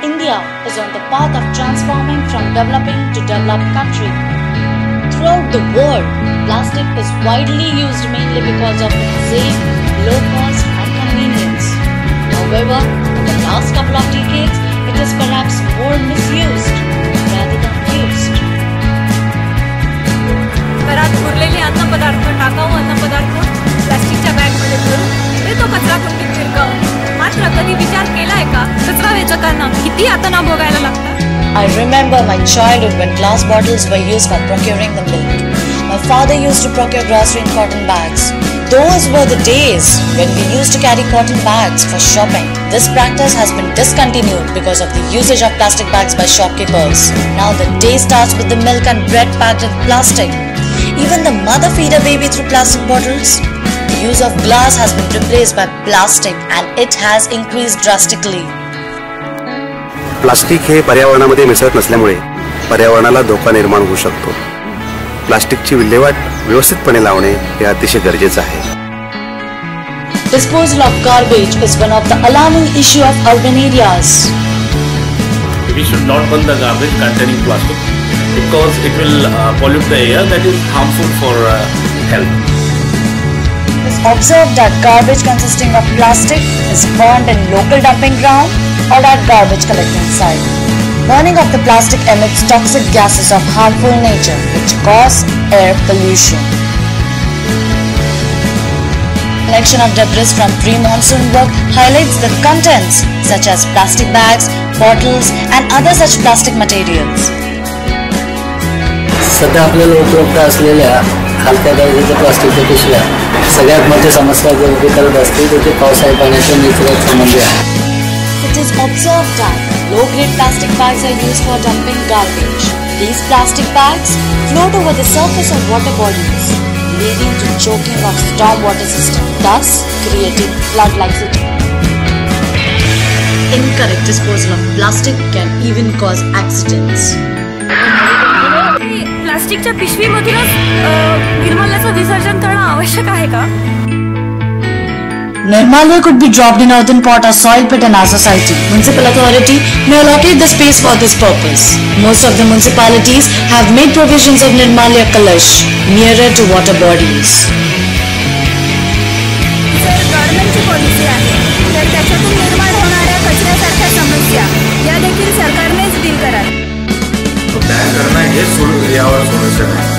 India is on the path of transforming from developing to developed country. Throughout the world, plastic is widely used mainly because of its safe, low cost and convenience. However, in the last couple of decades, it is perhaps more misused rather than used. घरात उरलेले अन्नपदार्थ, टाकाऊ अन्नपदार्थ प्लास्टिकच्या बॅगमध्ये भरून ते तो कचरा कुंडीत शिरकावून. मात्र कधी विचार केलाय का कचरा वेचकांना किती यातना भोगायला लागतात? I remember my childhood when glass bottles were used for procuring the milk. My father used to procure grocery in cotton bags. Those were the days when we used to carry cotton bags for shopping. This practice has been discontinued because of the usage of plastic bags by shopkeepers. Now the day starts with the milk and bread packed in plastic. Even the mother feed her baby through plastic bottles. The use of glass has been replaced by plastic and it has increased drastically. Plastic हे पर्यावरणामध्ये मिसळत नसल्यामुळे पर्यावरणाला धोका निर्माण होऊ शकतो. प्लास्टिकची विल्हेवाट व्यवस्थितपणे लावणे हे अतिशय गरजेचे आहे. Disposal of garbage is one of the alarming issue of urban areas. We should not burn the garbage containing plastic because it will pollute the air, that is harmful for health. It is observed that garbage consisting of plastic is burned in local dumping ground or at garbage collecting site. Burning of the plastic emits toxic gases of harmful nature which cause air pollution. Collection of debris from pre-monsoon work highlights the contents such as plastic bags, bottles and other such plastic materials. सध्या आपल्याला उपलब्ध असलेल्या हलक्या दर्जाच्या प्लास्टिकच्या पिशव्या सगळ्यात मोठी समस्या जी उभी करत असते ते पावसाळी पाण्याच्या निचऱ्यात संबंधी आहे. It is observed that low-grade plastic bags are used for dumping garbage. These plastic bags float over the surface of water bodies, leading to choking of stormwater system, thus creating flood-like situation. Incorrect disposal of plastic can even cause accidents. प्लास्टिकच्या पिशवीमधूनच निर्माल्याचं विसर्जन करणं आवश्यक आहे का? Nirmalya could be dropped in earthen pot or soil pit in our society. Municipal authority may allocate the space for this purpose. Most of the municipalities have made provisions of Nirmalya Kalash nearer to water bodies. जर गव्हर्नमेंटची policy आहे तर त्याच्यातून निर्माण होणाऱ्या कचऱ्यासारख्या समस्या या देखील सरकारनेच deal करावी. बॅन करणं हे यावर समस्या आहे.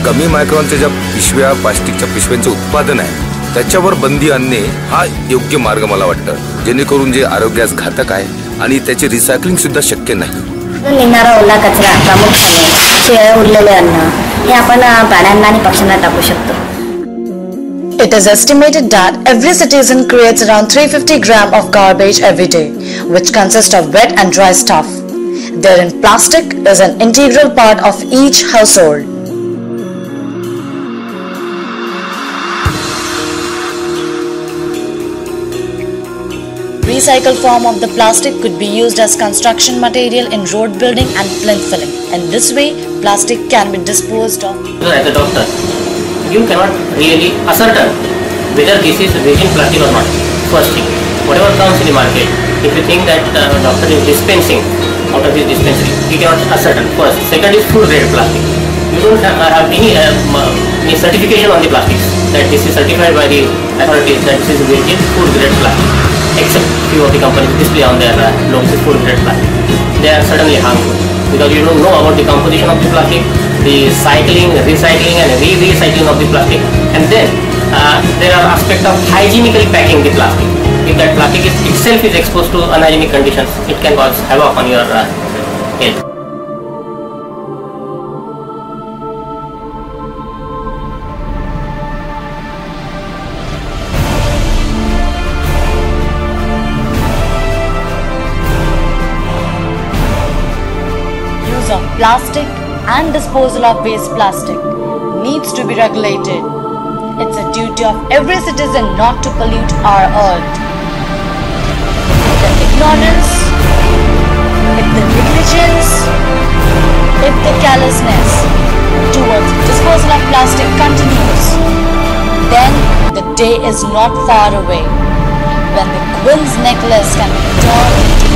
कमी मायक्रॉनच्या ज्या पिशव्या प्लास्टिकच्या पिशव्यांचे उत्पादन आहे त्याच्यावर बंदी आणणे हा योग्य मार्ग मला वाटतं, जेणेकरून जे आरोग्यास घातक आहे आणि त्याचे रिसायकलिंग सुद्धा शक्य नाही. निघणारा ओला कचरा प्रामुख्याने शिळे उरलेले अन्न हे आपण प्राण्यांना आणि पक्ष्यांना टाकू शकतो. It is estimated that every citizen creates around 350 grams of garbage every day, which consists of wet and dry stuff. Therein, plastic is an integral part of each household. Recycled form of the plastic could be used as construction material in road building and plinth filling. In this way, plastic can be disposed of. As a doctor, you cannot really ascertain whether this is virgin plastic or not. First thing, whatever comes in the market, if you think that doctor is dispensing out of this dispensary, you cannot ascertain. First, second is food grade plastic. You don't have any certification on the plastics that this is certified by the authorities that this is virgin food grade plastic. Except few of the companies display on their logos food grade plastic. They are certainly harmful because you don't know about the composition of the plastic, the cycling, recycling and recycling of the plastic, and then there are aspects of hygienically packing the plastic. If that plastic itself is exposed to unhygienic conditions, it can cause havoc on your health. Of plastic and disposal of waste plastic needs to be regulated. It's a duty of every citizen not to pollute our earth. If the ignorance, if the negligence, if the carelessness day is not far away when the queen's necklace can be turned into